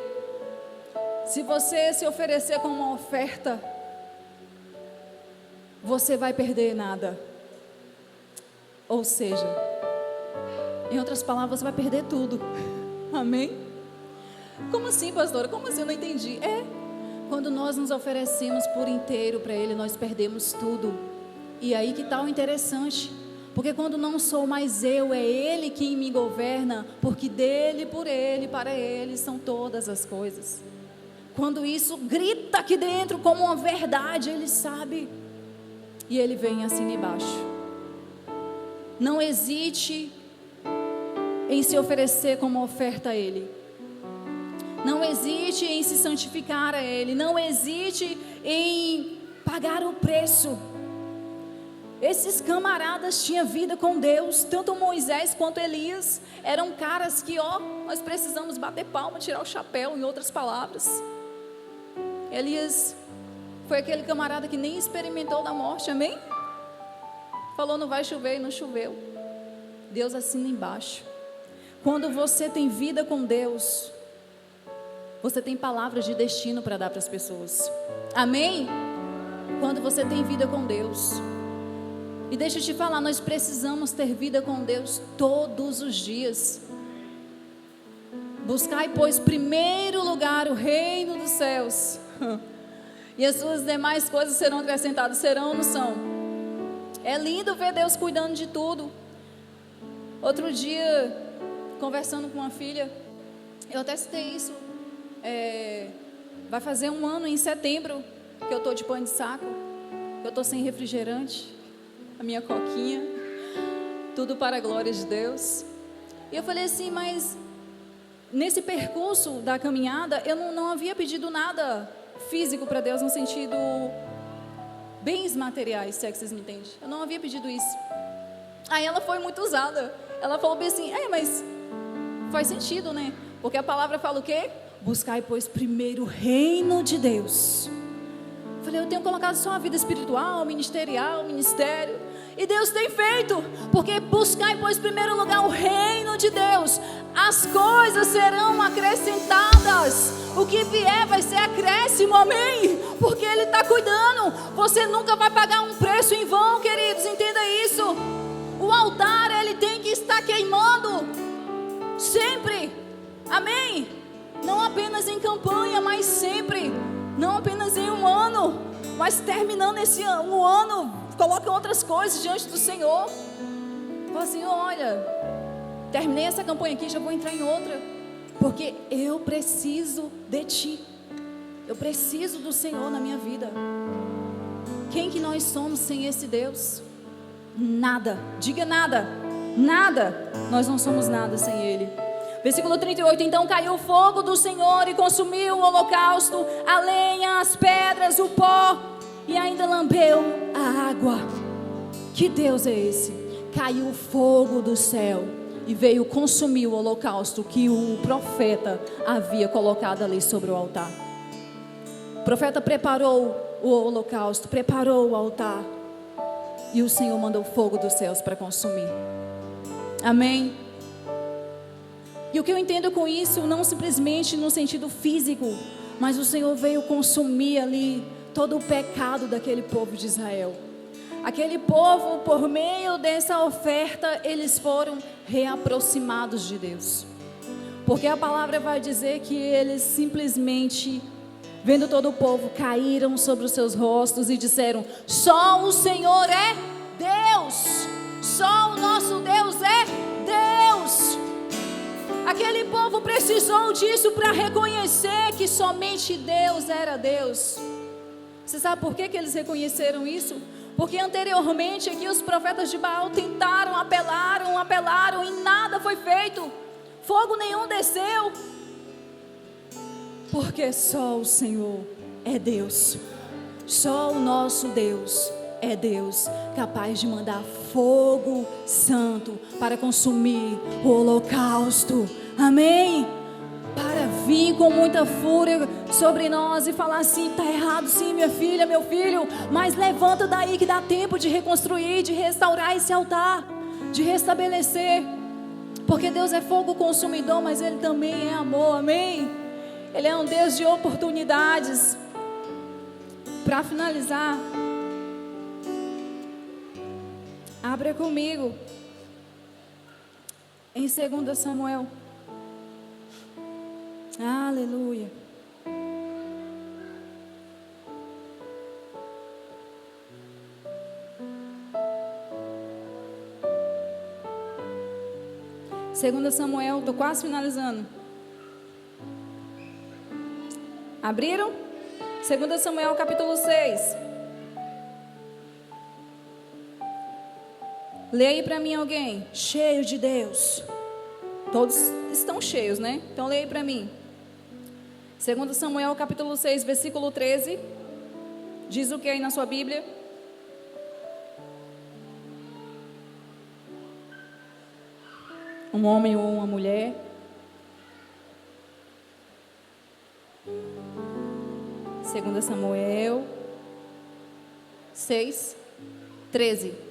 se você se oferecer como uma oferta, você vai perder nada. Ou seja, em outras palavras, você vai perder tudo. Amém? Como assim, pastora? Como assim? Eu não entendi. Quando nós nos oferecemos por inteiro para Ele, nós perdemos tudo. E aí que está o interessante. Porque quando não sou mais eu, é Ele quem me governa, porque dele, por Ele, para Ele são todas as coisas. Quando isso grita aqui dentro como uma verdade, Ele sabe. E Ele vem e assina embaixo. Não hesite em se oferecer como oferta a Ele. Não hesite em se santificar a Ele. Não hesite em pagar o preço. Esses camaradas tinham vida com Deus, tanto Moisés quanto Elias. Eram caras que, nós precisamos bater palma, tirar o chapéu, em outras palavras. Elias foi aquele camarada que nem experimentou da morte, amém? Falou: não vai chover, e não choveu. Deus assina embaixo. Quando você tem vida com Deus, você tem palavras de destino para dar para as pessoas, amém? Quando você tem vida com Deus. E deixa eu te falar, nós precisamos ter vida com Deus todos os dias. Buscai, pois, primeiro lugar o reino dos céus, e as suas demais coisas serão acrescentadas. Serão ou não são? É lindo ver Deus cuidando de tudo. Outro dia, conversando com uma filha, eu até citei isso, vai fazer 1 ano em setembro que eu estou de pano de saco, que eu estou sem refrigerante, a minha coquinha, tudo para a glória de Deus. E eu falei assim: mas nesse percurso da caminhada, eu não havia pedido nada físico para Deus, no sentido bens materiais, se é que vocês me entendem. Eu não havia pedido isso. Aí ela foi muito usada. Ela falou bem assim: mas faz sentido, né? Porque a palavra fala o quê? Buscai, pois, primeiro o reino de Deus. Eu falei: eu tenho colocado só a vida espiritual, ministerial, ministério. E Deus tem feito, porque buscai, pois, primeiro lugar o reino de Deus, as coisas serão acrescentadas. O que vier vai ser acréscimo, amém? Porque Ele está cuidando. Você nunca vai pagar um preço em vão, queridos, entenda isso. O altar, ele tem que estar queimando sempre. Amém? Não apenas em campanha, mas sempre. Não apenas em um ano, mas terminando esse um ano, coloca outras coisas diante do Senhor. Fala assim, olha, terminei essa campanha aqui, já vou entrar em outra, porque eu preciso de Ti. Eu preciso do Senhor na minha vida. Quem que nós somos sem esse Deus? Nada. Diga nada. Nada. Nós não somos nada sem Ele. Versículo 38. Então caiu o fogo do Senhor e consumiu o holocausto, a lenha, as pedras, o pó, e ainda lambeu a água. Que Deus é esse? Caiu o fogo do céu e veio consumir o holocausto que o profeta havia colocado ali sobre o altar. O profeta preparou o holocausto, preparou o altar, e o Senhor mandou fogo dos céus para consumir. Amém? E o que eu entendo com isso, não simplesmente no sentido físico, mas o Senhor veio consumir ali todo o pecado daquele povo de Israel. Aquele povo, por meio dessa oferta, eles foram reaproximados de Deus. Porque a palavra vai dizer que eles simplesmente, vendo todo o povo, caíram sobre os seus rostos e disseram: só o Senhor é Deus, só o nosso Deus é Deus. Aquele povo precisou disso para reconhecer que somente Deus era Deus. Você sabe por que eles reconheceram isso? Porque anteriormente aqui os profetas de Baal tentaram, apelaram e nada foi feito. Fogo nenhum desceu. Porque só o Senhor é Deus. Só o nosso Deus é Deus, capaz de mandar fogo santo para consumir o holocausto. Amém? Para vir com muita fúria sobre nós e falar assim: está errado sim, minha filha, meu filho, mas levanta daí que dá tempo de reconstruir, de restaurar esse altar, de restabelecer. Porque Deus é fogo consumidor, mas Ele também é amor. Amém? Ele é um Deus de oportunidades. Para finalizar, abra comigo em 2 Samuel. Aleluia. Segunda Samuel, estou quase finalizando. Abriram? 2 Samuel capítulo 6. Leia aí para mim alguém. Cheio de Deus. Todos estão cheios, né? Então leia aí para mim. 2 Samuel capítulo 6, versículo 13. Diz o que aí na sua Bíblia? Um homem ou uma mulher. Segunda Samuel 6, 13.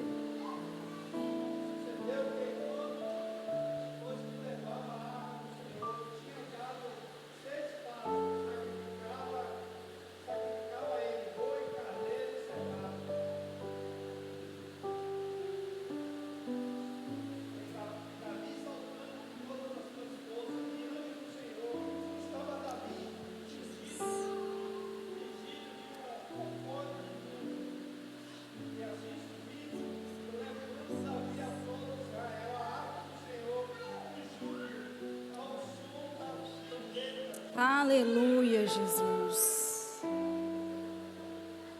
Aleluia, Jesus.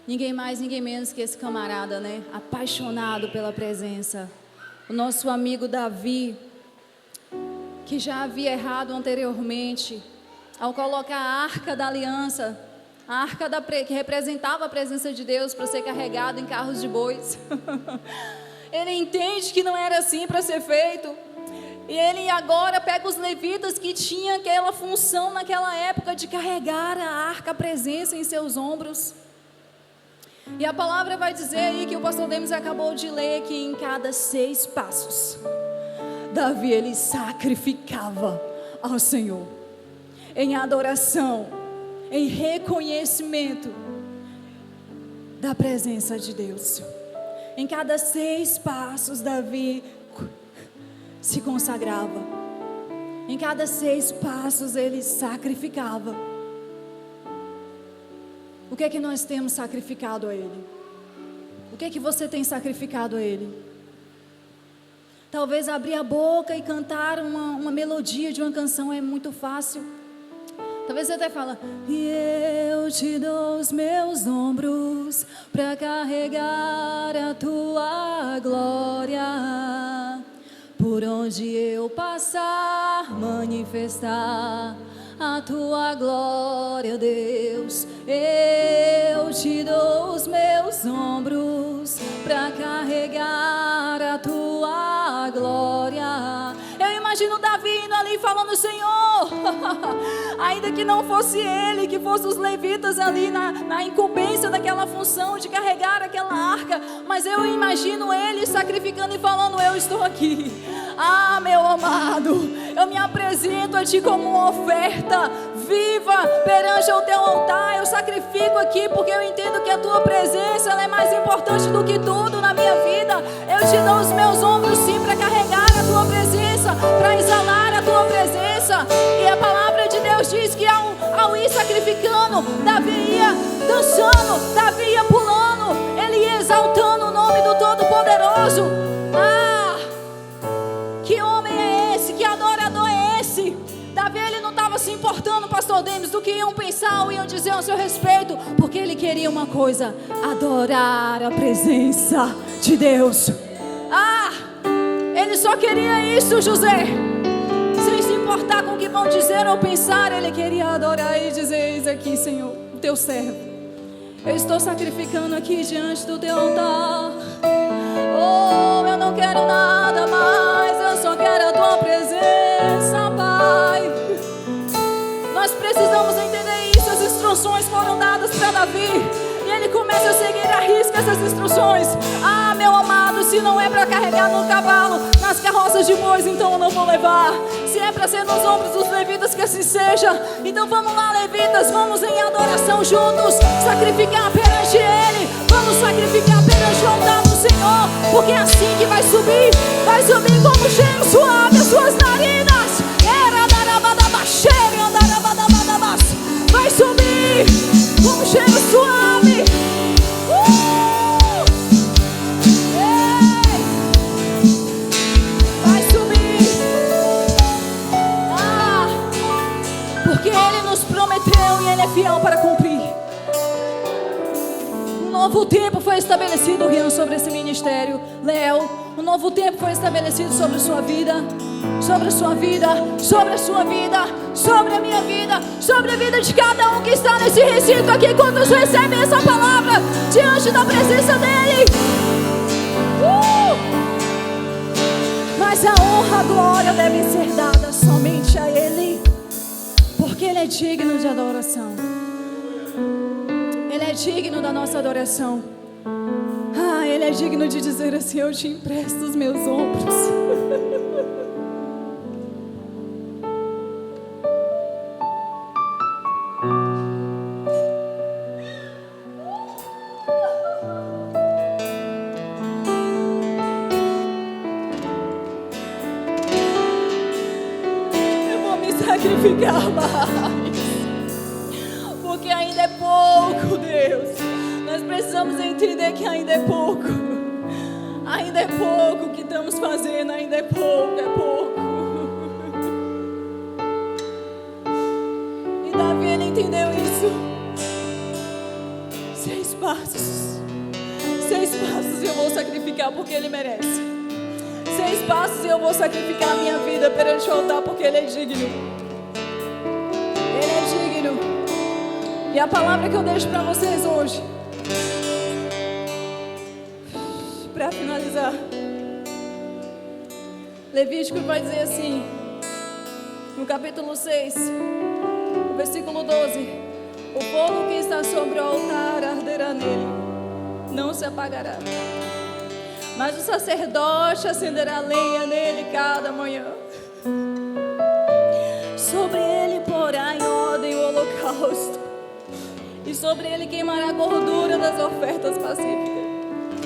Ninguém mais, ninguém menos que esse camarada, né? Apaixonado pela presença. O nosso amigo Davi, que já havia errado anteriormente, ao colocar a arca da aliança, a arca que representava a presença de Deus, para ser carregado em carros de bois. Ele entende que não era assim para ser feito. E ele agora pega os levitas que tinham aquela função naquela época de carregar a arca, a presença em seus ombros. E a palavra vai dizer aí que o pastor Demis acabou de ler que em cada 6 passos, Davi ele sacrificava ao Senhor, em adoração, em reconhecimento da presença de Deus. Em cada 6 passos, Davi se consagrava. Em cada 6 passos ele sacrificava. O que é que nós temos sacrificado a Ele? O que é que você tem sacrificado a Ele? Talvez abrir a boca e cantar uma melodia de uma canção é muito fácil. Talvez você até fala: e eu te dou os meus ombros para carregar a tua glória. Por onde eu passar, manifestar a tua glória, Deus. Eu te dou os meus ombros para carregar a tua glória. Eu imagino Davi indo ali falando: Senhor, ainda que não fosse ele, que fosse os levitas ali na incumbência daquela função de carregar aquela arca, mas eu imagino ele sacrificando e falando: eu estou aqui. Ah, meu amado, eu me apresento a Ti como uma oferta viva perante o Teu altar. Eu sacrifico aqui porque eu entendo que a Tua presença ela é mais importante do que tudo na minha vida. Eu te dou os meus ombros sim para carregar a Tua presença, para exalar a Tua presença. E a palavra de Deus diz que ao ir sacrificando, Davi ia dançando, Davi ia pulando, ele ia exaltando o nome do Todo-Poderoso. Que homem é esse? Que adorador é esse? Davi, ele não estava se importando, pastor Denis, do que iam pensar ou iam dizer ao seu respeito, porque ele queria uma coisa: adorar a presença de Deus. Ele só queria isso, José. Sem se importar com o que vão dizer ou pensar, ele queria adorar e dizer: eis aqui, Senhor, o Teu servo. Eu estou sacrificando aqui diante do Teu altar. Oh, eu não quero nada mais, eu só quero a Tua presença, Pai. Nós precisamos entender isso. As instruções foram dadas para Davi e ele começa a seguir à risca essas instruções. Ah, meu amado, se não é para carregar no cavalo, nas carroças de bois, então eu não vou levar. Se é para ser nos ombros dos levitas, que assim seja. Então vamos lá, levitas, vamos em adoração juntos, sacrificar perante Ele. Vamos sacrificar perante o altar do Senhor, porque é assim que vai subir como cheiro suave as suas narinas. Vai subir como cheiro suave. Vai subir. Porque Ele nos prometeu e Ele é fiel para cumprir. Um novo tempo foi estabelecido, Rian, sobre esse ministério. Léo, um novo tempo foi estabelecido sobre a sua vida, sobre a sua vida, sobre a sua vida, sobre a minha vida, sobre a vida de cada um que está nesse recinto aqui. Quantos recebem essa palavra diante da presença dEle? Mas a honra, a glória devem ser dadas somente a Ele, porque Ele é digno de adoração. Ele é digno da nossa adoração. Ele é digno de dizer assim: eu te empresto os meus ombros. Eu vou me sacrificar mais, porque ainda é pouco, Deus. Nós precisamos entender que ainda é pouco. Ainda é pouco o que estamos fazendo. Ainda é pouco, é pouco. E Davi, ele entendeu isso. 6 passos. 6 passos eu vou sacrificar porque Ele merece. 6 passos eu vou sacrificar a minha vida perante o altar porque Ele é digno. Ele é digno. E a palavra que eu deixo para vocês hoje, para finalizar, Levítico vai dizer assim, no capítulo 6, o versículo 12: o fogo que está sobre o altar arderá nele, não se apagará, mas o sacerdote acenderá lenha nele cada manhã. Sobre ele porá em ordem o holocausto, e sobre ele queimará a gordura das ofertas pacíficas.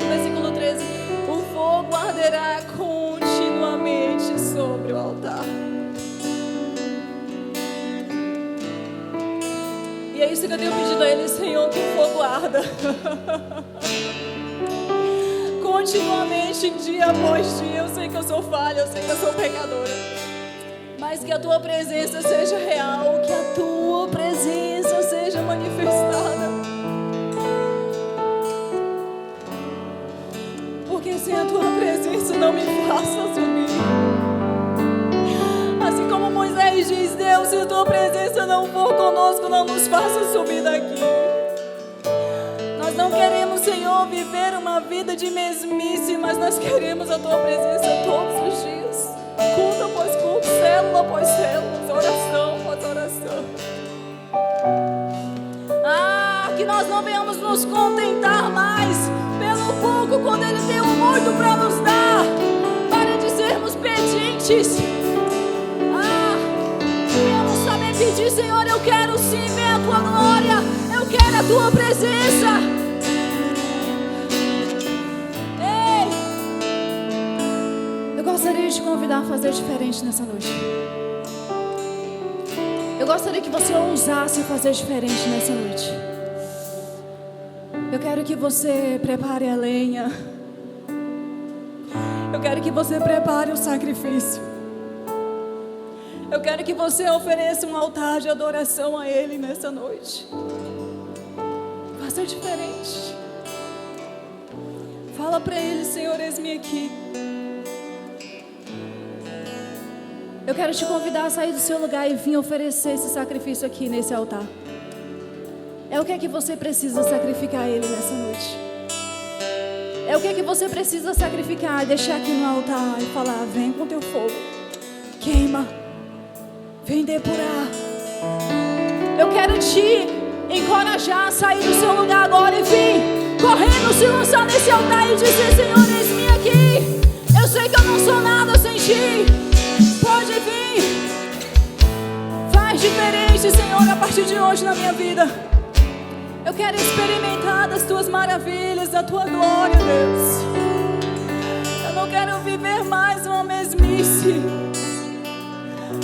Versículo 13: o fogo arderá continuamente sobre o altar. é isso que eu tenho pedido a Ele, Senhor, que o fogo arda continuamente, dia após dia. Eu sei que eu sou falha, eu sei que eu sou pecadora, mas que a Tua presença seja real, que a Tua presença seja manifestada, porque sem a Tua presença não me faça subir. Assim como Moisés diz: Deus, se a Tua presença não for conosco, não nos faça subir daqui. Nós não queremos, Senhor, viver uma vida de mesmice, mas nós queremos a Tua presença todos os dias, culto após culto, célula após célula, oração após oração. Que nós não venhamos nos contentar mais pelo pouco, quando Ele tem um muito para nos dar, para de sermos pedintes. Venhamos saber pedir: Senhor, eu quero sim ver a Tua glória, eu quero a Tua presença. Eu gostaria de te convidar a fazer diferente nessa noite. Eu gostaria que você ousasse fazer diferente nessa noite. Eu quero que você prepare a lenha. Eu quero que você prepare o sacrifício. Eu quero que você ofereça um altar de adoração a Ele nessa noite. Faça diferente. Fala para Ele: Senhor, eis-me aqui. Eu quero te convidar a sair do seu lugar e vir oferecer esse sacrifício aqui nesse altar. É o que é que você precisa sacrificar a Ele nessa noite. É o que é que você precisa sacrificar e deixar aqui no altar e falar: vem com teu fogo, queima, vem depurar. Eu quero te encorajar a sair do seu lugar agora e vir correndo, se lançar nesse altar e dizer: Senhor, eis-me aqui. Eu sei que eu não sou nada sem Ti. Pode vir. Faz diferente, Senhor, a partir de hoje na minha vida. Eu quero experimentar das Tuas maravilhas, da Tua glória, Deus. Eu não quero viver mais uma mesmice.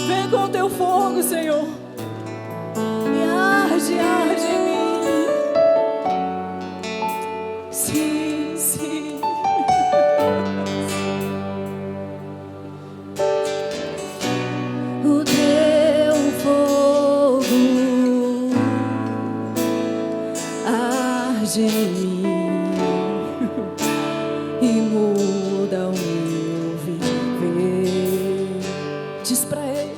Vem com o Teu fogo, Senhor, e arde, arde em mim. Sim, sim. O Teu fogo arde em mim e muda o meu viver. Diz pra Ele: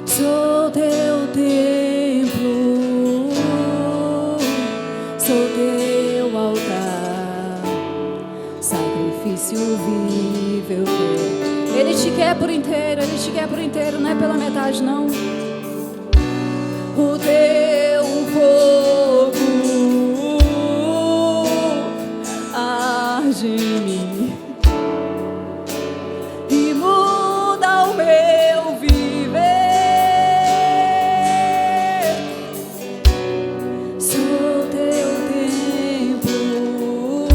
sou Teu templo, sou Teu altar, sacrifício vivo eu quero. Ele te quer por inteiro, Ele te quer por inteiro, não é pela metade não. O Teu fogo arde em mim e muda o meu viver. Sou Teu templo,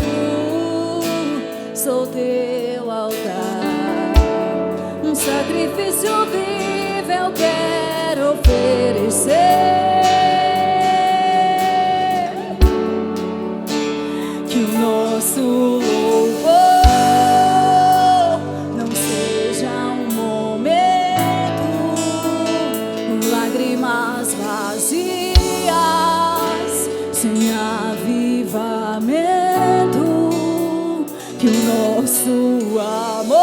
sou Teu altar, um sacrifício vivo eu quero oferecer. Que o nosso louvor não seja um momento, lágrimas vazias, sem avivamento. Que o nosso amor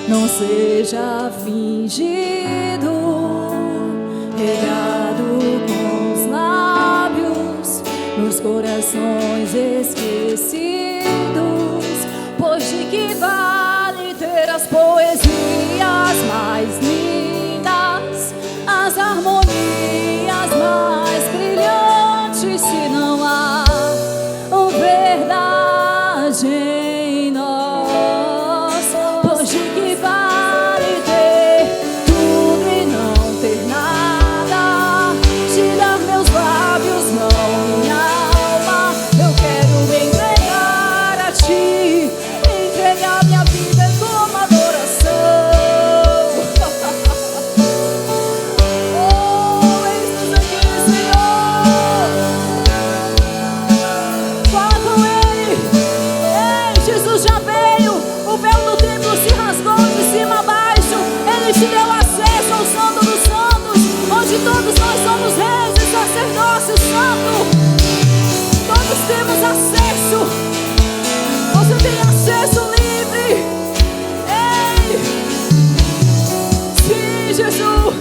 não seja fingido, regado com os lábios, nos corações esquecidos. Pois de que vale ter as poesias mais lindas, as harmonias mais brilhantes, se não há verdade em nós? Pois de que vale ter tudo e não ter nada? Tirar meus lábios, não minha alma. Eu quero me entregar a Ti, entregar minha vida como adoração. Jesus.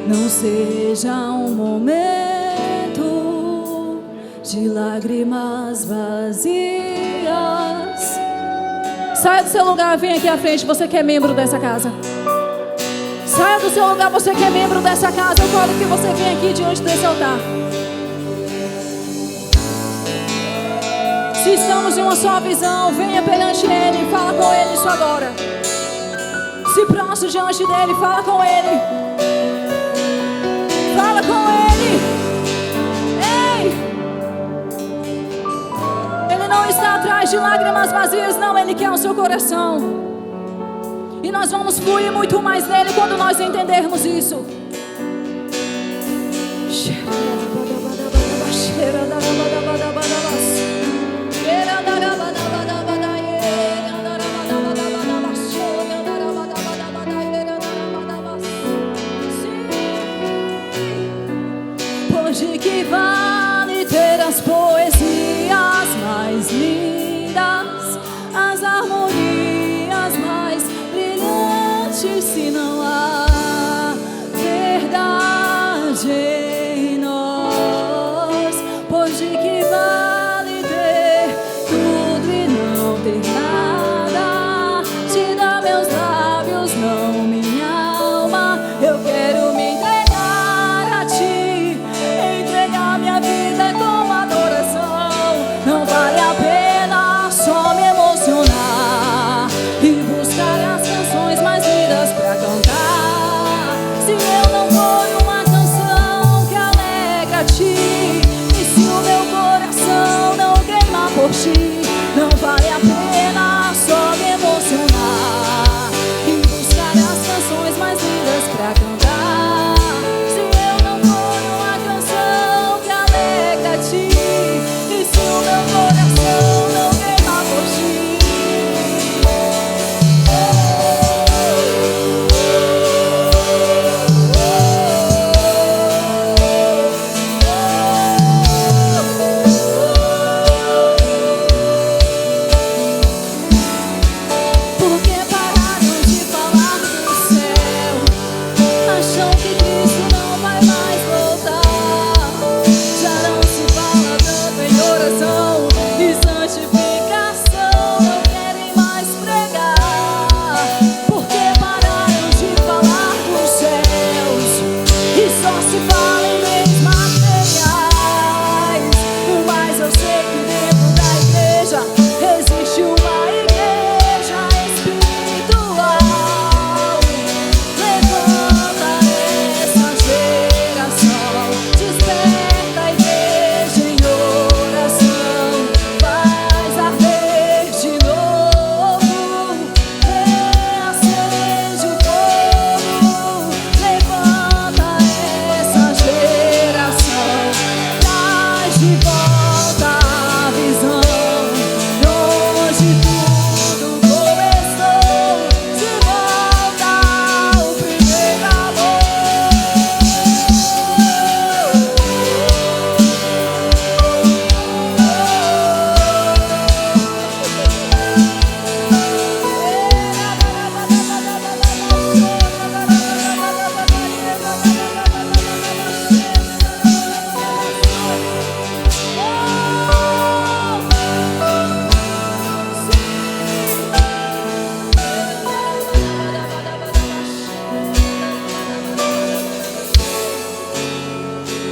Não seja um momento de lágrimas vazias. Saia do seu lugar, vem aqui à frente. Você que é membro dessa casa. Saia do seu lugar, você que é membro dessa casa. Eu quero que você venha aqui diante desse altar. Se estamos em uma só visão, venha perante Ele e fala com Ele isso agora. Se prostre diante dEle, fala com Ele. Fala com Ele. Ei! Ele não está atrás de lágrimas vazias, não. Ele quer o seu coração. E nós vamos fluir muito mais nele quando nós entendermos isso. De que vale ter as poesias mais lindas, as harmonias mais brilhantes, se não há verdade em nós? Pois de que vale ter tudo e não ter nada? Te dá meus lábios, não minha alma. Eu quero me entregar a ti, entregar minha vida com adoração. Não vale a pena só me emocionar e buscar as canções mais lindas pra cantar, se eu não for uma canção que alegra a ti, e se o meu coração não queima por ti. Não vale a pena só me emocionar e buscar as canções mais lindas pra cantar, se eu não for uma canção que alegra a ti, e se o meu coração não queima por ti. Porque pararam de falar do céu, acham que Cristo não vai mais voltar. Já não se fala tanto em oração e santificação, não querem mais pregar. Porque pararam de falar dos céus e só se fala em bens materiais. Mas eu sei que dentro da igreja existe uma igreja espiritual. Levanta essa geração, desperta a igreja em oração, faz arder de novo, reacende o fogo. Levanta essa geração, traz de volta a visão de onde tudo começou, de volta ao primeiro amor.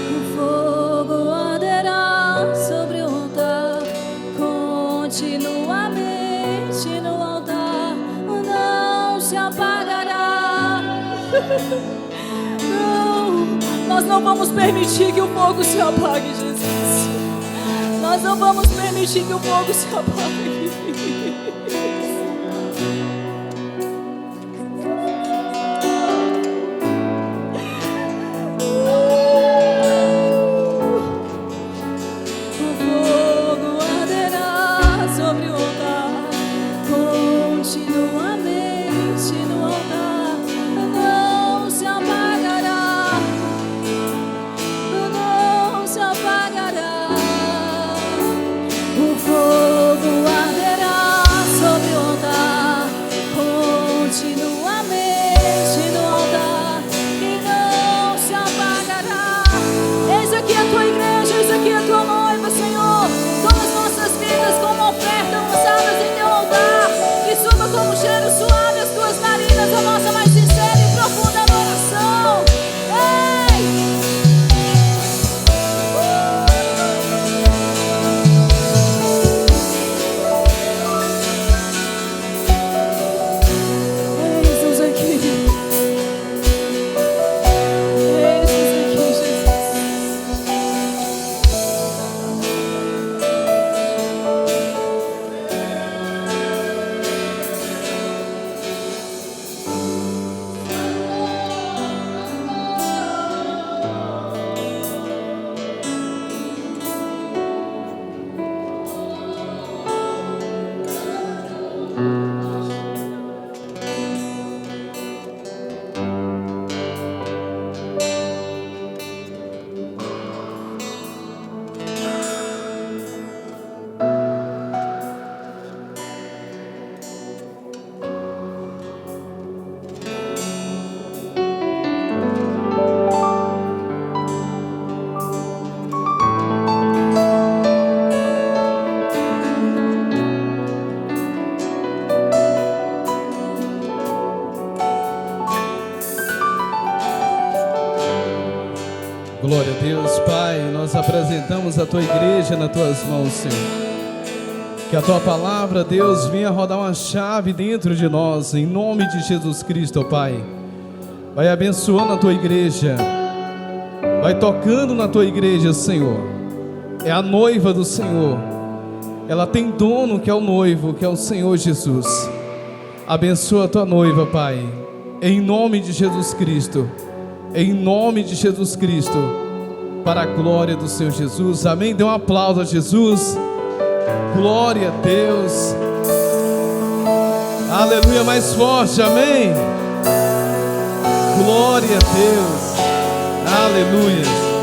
O fogo arderá sobre o altar, continuamente no altar, não se apagará. Não, nós não vamos permitir que o fogo se apague, Jesus. Nós não vamos permitir que o fogo se apague. O fogo arderá sobre o altar, Glória a Deus, Pai, nós apresentamos a Tua igreja nas Tuas mãos, Senhor. Que a Tua palavra, Deus, venha rodar uma chave dentro de nós, em nome de Jesus Cristo, ó Pai. Vai abençoando a Tua igreja, vai tocando na Tua igreja, Senhor. É a noiva do Senhor, ela tem dono que é o noivo, que é o Senhor Jesus. Abençoa a Tua noiva, Pai, em nome de Jesus Cristo. Em nome de Jesus Cristo, para a glória do Senhor Jesus. Amém? Dê um aplauso a Jesus. Glória a Deus. Aleluia, mais forte, amém? Glória a Deus. Aleluia.